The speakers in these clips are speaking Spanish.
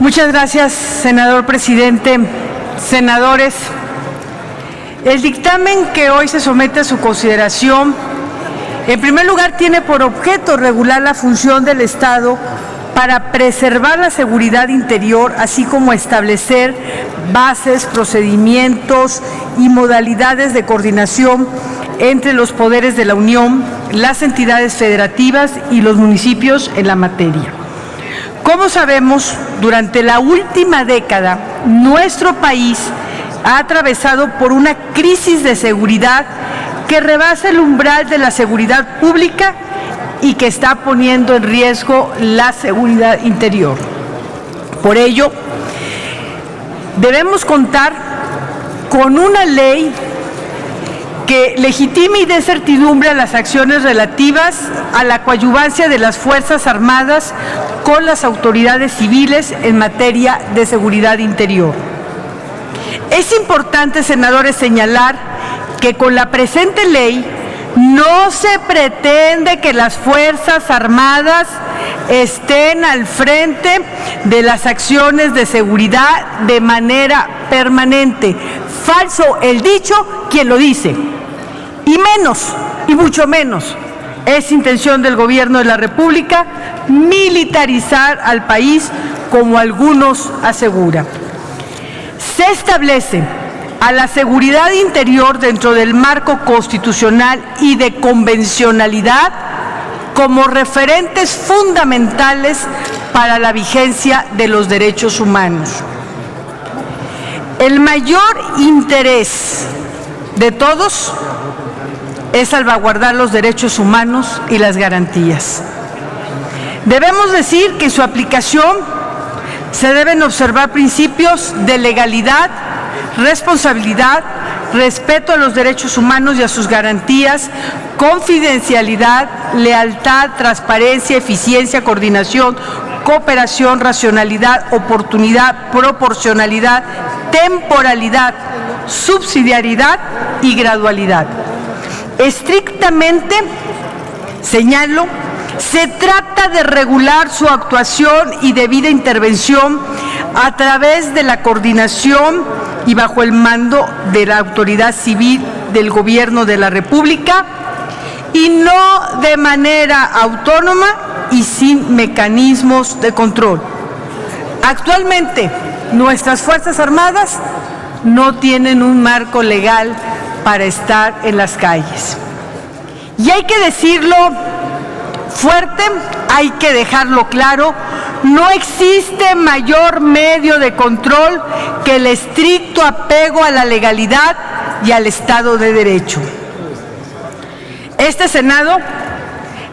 Muchas gracias, senador presidente. Senadores, el dictamen que hoy se somete a su consideración, en primer lugar, tiene por objeto regular la función del Estado para preservar la seguridad interior, así como establecer bases, procedimientos y modalidades de coordinación entre los poderes de la Unión, las entidades federativas y los municipios en la materia. Como sabemos, durante la última década, nuestro país ha atravesado por una crisis de seguridad que rebasa el umbral de la seguridad pública y que está poniendo en riesgo la seguridad interior. Por ello, debemos contar con una ley que legitime y dé certidumbre a las acciones relativas a la coadyuvancia de las Fuerzas Armadas con las autoridades civiles en materia de seguridad interior. Es importante, senadores, señalar que con la presente ley no se pretende que las Fuerzas Armadas estén al frente de las acciones de seguridad de manera permanente. Falso el dicho quien lo dice. Y mucho menos, es intención del Gobierno de la República militarizar al país, como algunos aseguran. Se establece a la seguridad interior dentro del marco constitucional y de convencionalidad como referentes fundamentales para la vigencia de los derechos humanos. El mayor interés de todos es salvaguardar los derechos humanos y las garantías. Debemos decir que en su aplicación se deben observar principios de legalidad, responsabilidad, respeto a los derechos humanos y a sus garantías, confidencialidad, lealtad, transparencia, eficiencia, coordinación, cooperación, racionalidad, oportunidad, proporcionalidad, temporalidad, subsidiariedad y gradualidad. Estrictamente, señalo, se trata de regular su actuación y debida intervención a través de la coordinación y bajo el mando de la autoridad civil del Gobierno de la República y no de manera autónoma y sin mecanismos de control. Actualmente, nuestras Fuerzas Armadas no tienen un marco legal para estar en las calles. Y hay que decirlo fuerte, hay que dejarlo claro, no existe mayor medio de control que el estricto apego a la legalidad y al Estado de Derecho. Este Senado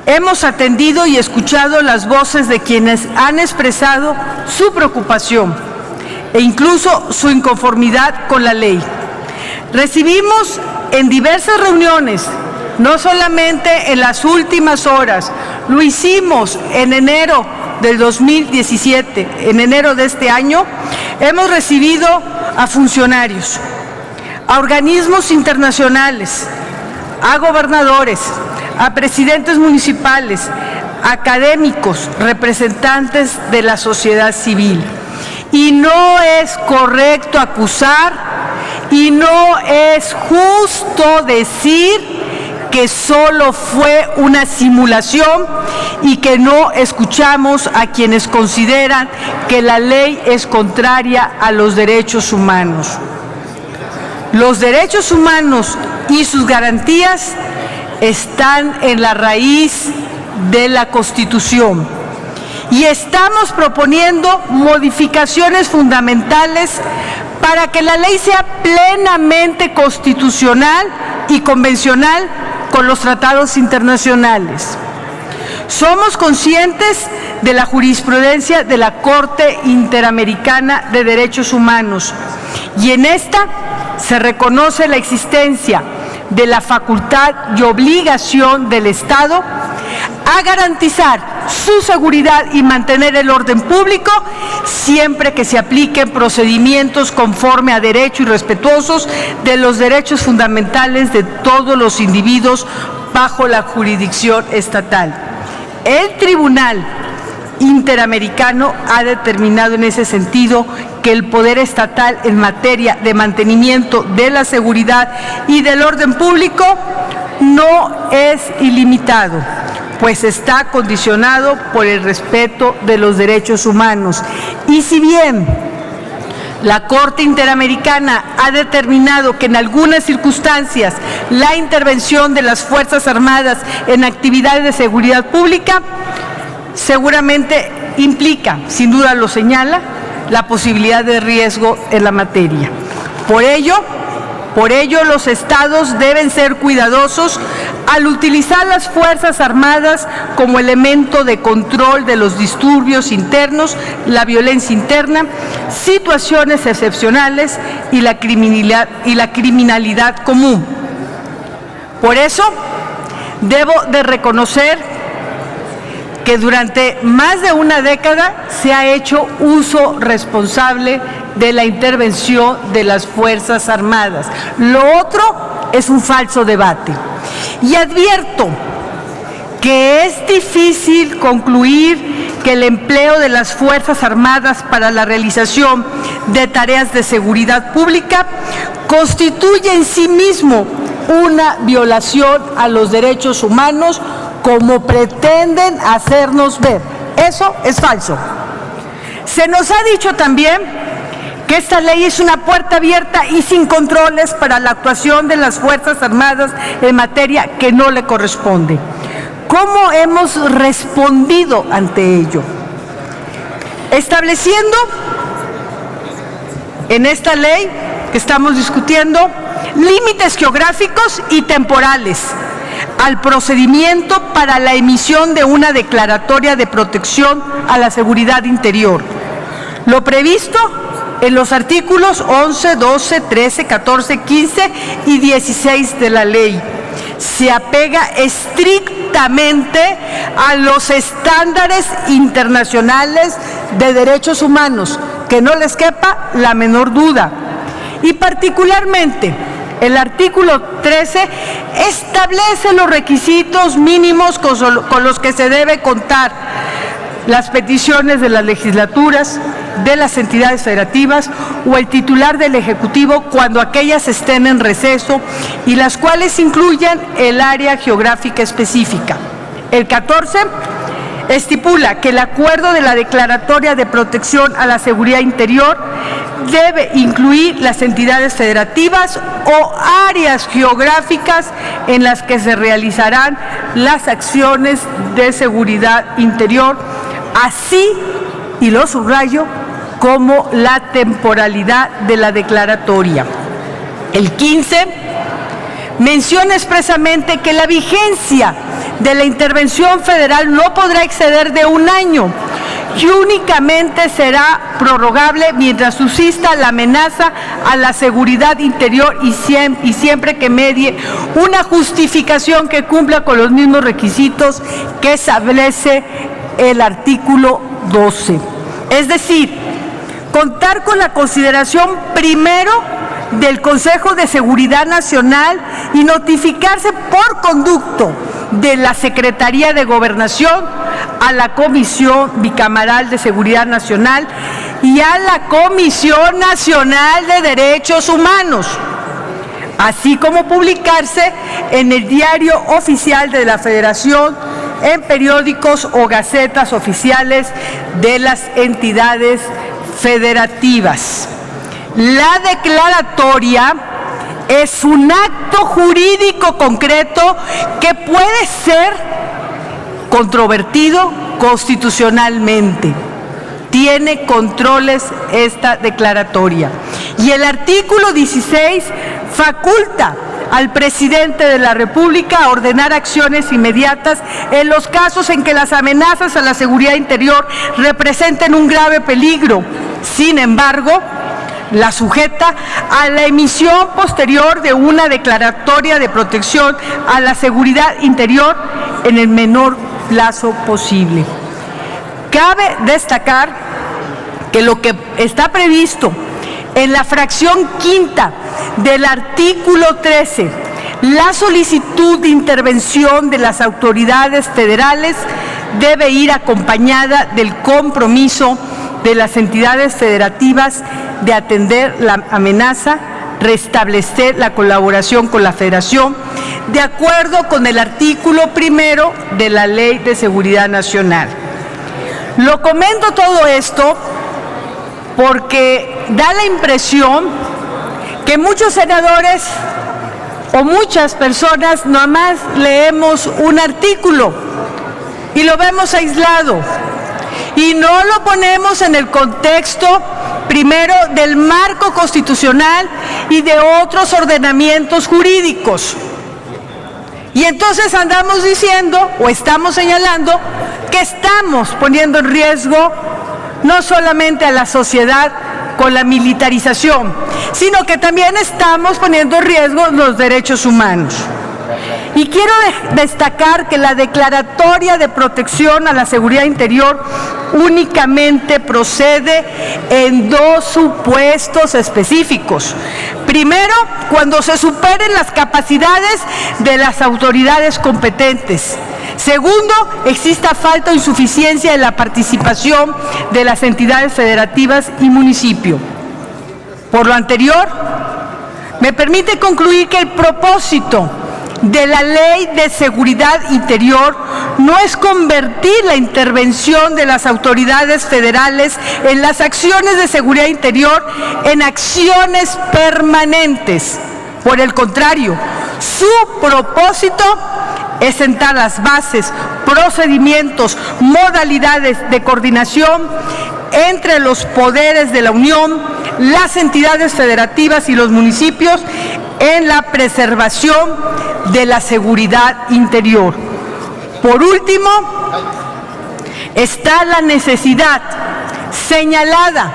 hemos atendido y escuchado las voces de quienes han expresado su preocupación e incluso su inconformidad con la ley. Recibimos en diversas reuniones, no solamente en las últimas horas, lo hicimos en enero del 2017, en enero de este año, hemos recibido a funcionarios, a organismos internacionales, a gobernadores, a presidentes municipales, académicos, representantes de la sociedad civil. Y no es correcto acusar y no es justo decir que solo fue una simulación y que no escuchamos a quienes consideran que la ley es contraria a los derechos humanos. Los derechos humanos y sus garantías están en la raíz de la Constitución y estamos proponiendo modificaciones fundamentales para que la ley sea plenamente constitucional y convencional con los tratados internacionales. Somos conscientes de la jurisprudencia de la Corte Interamericana de Derechos Humanos y en esta se reconoce la existencia de la facultad y obligación del Estado a garantizar su seguridad y mantener el orden público siempre que se apliquen procedimientos conforme a derecho y respetuosos de los derechos fundamentales de todos los individuos bajo la jurisdicción estatal. El tribunal Interamericano ha determinado en ese sentido que el poder estatal en materia de mantenimiento de la seguridad y del orden público no es ilimitado, pues está condicionado por el respeto de los derechos humanos. Y si bien la Corte Interamericana ha determinado que en algunas circunstancias la intervención de las Fuerzas Armadas en actividades de seguridad pública seguramente implica, sin duda lo señala, la posibilidad de riesgo en la materia. Por ello, los estados deben ser cuidadosos al utilizar las Fuerzas Armadas como elemento de control de los disturbios internos, la violencia interna, situaciones excepcionales y la criminalidad común. Por eso, debo de reconocer que durante más de una década se ha hecho uso responsable de la intervención de las Fuerzas Armadas. Lo otro es un falso debate. Y advierto que es difícil concluir que el empleo de las Fuerzas Armadas para la realización de tareas de seguridad pública constituye en sí mismo una violación a los derechos humanos, como pretenden hacernos ver. Eso es falso. Se nos ha dicho también que esta ley es una puerta abierta y sin controles para la actuación de las Fuerzas Armadas en materia que no le corresponde. ¿Cómo hemos respondido ante ello? Estableciendo en esta ley que estamos discutiendo límites geográficos y temporales al procedimiento para la emisión de una declaratoria de protección a la seguridad interior. Lo previsto en los artículos 11, 12, 13, 14, 15 y 16 de la ley se apega estrictamente a los estándares internacionales de derechos humanos, que no les quepa la menor duda. Y particularmente, el artículo 13 establece los requisitos mínimos con los que se debe contar las peticiones de las legislaturas, de las entidades federativas o el titular del Ejecutivo cuando aquellas estén en receso y las cuales incluyan el área geográfica específica. El 14 estipula que el acuerdo de la declaratoria de protección a la seguridad interior debe incluir las entidades federativas o áreas geográficas en las que se realizarán las acciones de seguridad interior, así, y lo subrayo, como la temporalidad de la declaratoria. El 15 menciona expresamente que la vigencia de la intervención federal no podrá exceder de 1 año y únicamente será prorrogable mientras subsista la amenaza a la seguridad interior y siempre que medie una justificación que cumpla con los mismos requisitos que establece el artículo 12. Es decir, contar con la consideración primero del Consejo de Seguridad Nacional y notificarse por conducto de la Secretaría de Gobernación a la Comisión Bicameral de Seguridad Nacional y a la Comisión Nacional de Derechos Humanos, así como publicarse en el Diario Oficial de la Federación, en periódicos o gacetas oficiales de las entidades federativas. La declaratoria es un acto jurídico concreto que puede ser controvertido constitucionalmente. Tiene controles esta declaratoria. Y el artículo 16 faculta al presidente de la República a ordenar acciones inmediatas en los casos en que las amenazas a la seguridad interior representen un grave peligro. Sin embargo, la sujeta a la emisión posterior de una declaratoria de protección a la seguridad interior en el menor plazo posible. Cabe destacar que lo que está previsto en la fracción quinta del artículo 13, la solicitud de intervención de las autoridades federales debe ir acompañada del compromiso de las entidades federativas de atender la amenaza, restablecer la colaboración con la Federación, de acuerdo con el artículo 1 de la Ley de Seguridad Nacional. Lo comento todo esto porque da la impresión que muchos senadores o muchas personas nomás leemos un artículo y lo vemos aislado y no lo ponemos en el contexto primero del marco constitucional y de otros ordenamientos jurídicos. Y entonces andamos diciendo o estamos señalando que estamos poniendo en riesgo no solamente a la sociedad con la militarización, sino que también estamos poniendo en riesgo los derechos humanos. Y quiero destacar que la declaratoria de protección a la seguridad interior únicamente procede en dos supuestos específicos. Primero, cuando se superen las capacidades de las autoridades competentes. Segundo, exista falta o insuficiencia en la participación de las entidades federativas y municipio. Por lo anterior, me permite concluir que el propósito de la Ley de Seguridad Interior no es convertir la intervención de las autoridades federales en las acciones de seguridad interior en acciones permanentes. Por el contrario, su propósito es sentar las bases, procedimientos, modalidades de coordinación entre los poderes de la Unión, las entidades federativas y los municipios en la preservación de la seguridad interior. Por último, está la necesidad señalada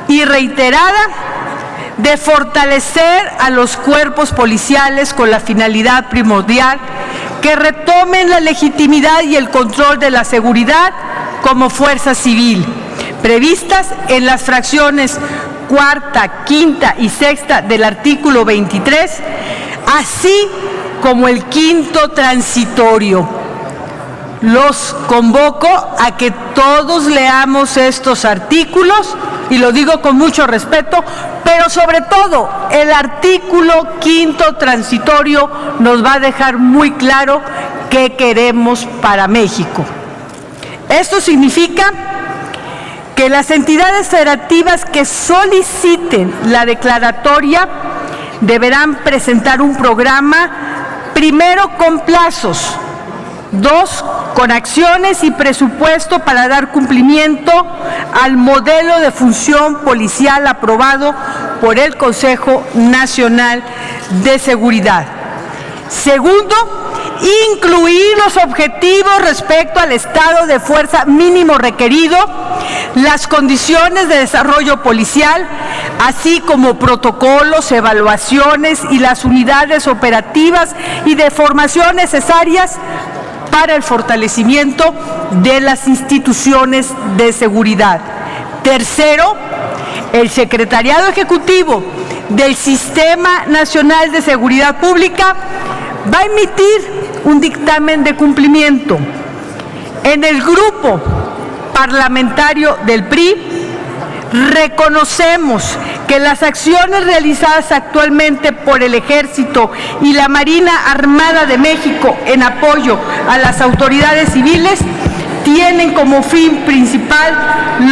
y reiterada de fortalecer a los cuerpos policiales con la finalidad primordial que retomen la legitimidad y el control de la seguridad como fuerza civil, previstas en las fracciones cuarta, quinta y sexta del artículo 23, así como el quinto transitorio. Los convoco a que todos leamos estos artículos, y lo digo con mucho respeto, pero sobre todo el artículo quinto transitorio nos va a dejar muy claro qué queremos para México. Esto significa que las entidades federativas que soliciten la declaratoria deberán presentar un programa, primero con plazos, dos, con acciones y presupuesto para dar cumplimiento al modelo de función policial aprobado por el Consejo Nacional de Seguridad. Segundo, incluir los objetivos respecto al estado de fuerza mínimo requerido, las condiciones de desarrollo policial, así como protocolos, evaluaciones y las unidades operativas y de formación necesarias para el fortalecimiento de las instituciones de seguridad. Tercero, el Secretariado Ejecutivo del Sistema Nacional de Seguridad Pública va a emitir un dictamen de cumplimiento. En el grupo parlamentario del PRI reconocemos que las acciones realizadas actualmente por el Ejército y la Marina Armada de México en apoyo a las autoridades civiles tienen como fin principal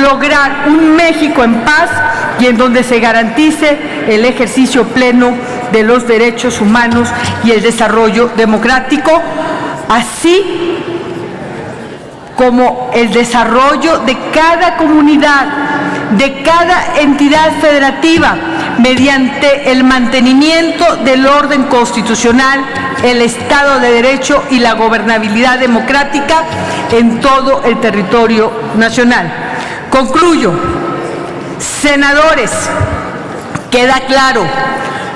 lograr un México en paz y en donde se garantice el ejercicio pleno de los derechos humanos y el desarrollo democrático, así como el desarrollo de cada comunidad, de cada entidad federativa, mediante el mantenimiento del orden constitucional, el Estado de Derecho y la gobernabilidad democrática en todo el territorio nacional. Concluyo. Senadores, queda claro,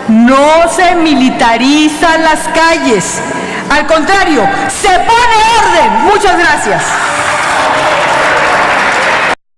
no se militarizan las calles, al contrario, se pone orden. Muchas gracias.